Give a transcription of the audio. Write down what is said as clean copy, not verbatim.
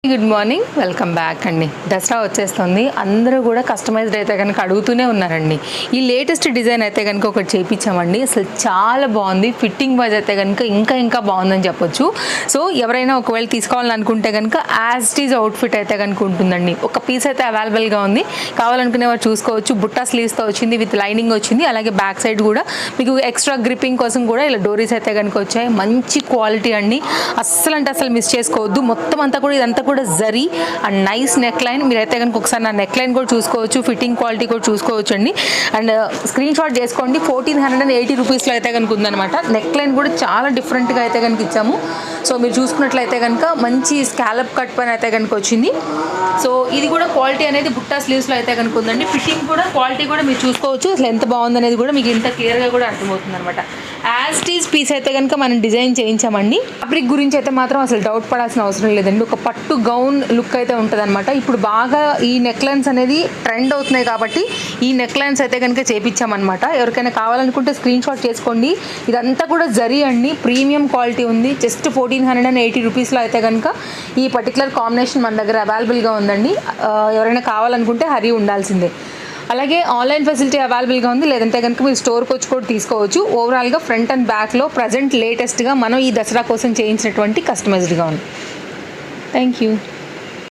Good morning, welcome back అండి. దసరా వచ్చేస్తుంది. అందరూ కూడా కస్టమైజ్డ్ అయితే కనుక అడుగుతూనే ఉన్నారండి. ఈ లేటెస్ట్ డిజైన్ అయితే కనుక ఒకటి చేయించామండి. అసలు చాలా బాగుంది. ఫిట్టింగ్ వైజ్ అయితే కనుక ఇంకా బాగుందని చెప్పొచ్చు. సో ఎవరైనా ఒకవేళ తీసుకోవాలనుకుంటే కనుక యాజ్ ఇట్ ఈజ్ అవుట్ఫిట్ అయితే కనుక ఉంటుందండి. ఒక పీస్ అయితే అవైలబుల్గా ఉంది. కావాలనుకునే వారు చూసుకోవచ్చు. బుట్టా స్లీవ్స్తో వచ్చింది, విత్ లైనింగ్ వచ్చింది. అలాగే బ్యాక్ సైడ్ కూడా మీకు ఎక్స్ట్రా గ్రిప్పింగ్ కోసం కూడా ఇలా డోరీస్ అయితే కనుక వచ్చాయి. మంచి క్వాలిటీ అండి. అస్సలు మిస్ చేసుకోవద్దు. మొత్తం అంతా కూడా ఇదంతా కూడా zari and nice neck line. మీరైతే కనుక ఒకసారి నా నెక్ లైన్ కూడా చూసుకోవచ్చు, ఫిట్టింగ్ క్వాలిటీ కూడా చూసుకోవచ్చు అండి. అండ్ స్క్రీన్ షాట్ చేసుకోండి. 1480 రూపీస్లో అయితే కనుక ఉందన్నమాట. నెక్ లైన్ కూడా చాలా డిఫరెంట్గా అయితే కనుక ఇచ్చాము. సో మీరు చూసుకున్నట్లయితే కనుక మంచి స్కాలప్ కట్ పైన అయితే కనుక వచ్చింది. సో ఇది కూడా క్వాలిటీ అనేది బుట్టా స్లీవ్స్లో అయితే కనుక ఉందండి. ఫిట్టింగ్ కూడా క్వాలిటీ కూడా మీరు చూసుకోవచ్చు. అసలు ఎంత బాగుందనేది కూడా మీకు ఇంత క్లియర్గా కూడా అర్థమవుతుంది అనమాట. యాజ్ ఇట్ ఈజ్ పీస్ అయితే కనుక మనం డిజైన్ చేయించామండి. ఫ్యాబ్రిక్ గురించి అయితే మాత్రం అసలు డౌట్ పడాల్సిన అవసరం లేదండి. ఒక పట్టు గౌన్ లుక్ అయితే ఉంటుంది అనమాట. ఇప్పుడు బాగా ఈ నెక్ లైన్స్ అనేది ట్రెండ్ అవుతున్నాయి కాబట్టి ఈ నెక్ లైన్స్ అయితే కనుక చేయించామన్నమాట. ఎవరికైనా కావాలనుకుంటే స్క్రీన్ షాట్ చేసుకోండి. ఇదంతా కూడా జరీ అండి, ప్రీమియం క్వాలిటీ ఉంది. జస్ట్ 1480 రూపీస్లో అయితే కనుక ఈ పర్టికులర్ కాంబినేషన్ మన దగ్గర అవైలబుల్గా ఉందండి. ఎవరైనా కావాలనుకుంటే హరీ ఉండాల్సిందే. అలాగే ఆన్లైన్ ఫెసిలిటీ అవైలబుల్గా ఉంది. లేదంటే కనుక మీరు స్టోర్కి వచ్చి కూడా తీసుకోవచ్చు. ఓవరాల్గా ఫ్రంట్ అండ్ బ్యాక్లో ప్రజెంట్ లేటెస్ట్గా మనం ఈ దసరా కోసం చేయించినటువంటి కస్టమైజ్డ్గా ఉంది. Thank you.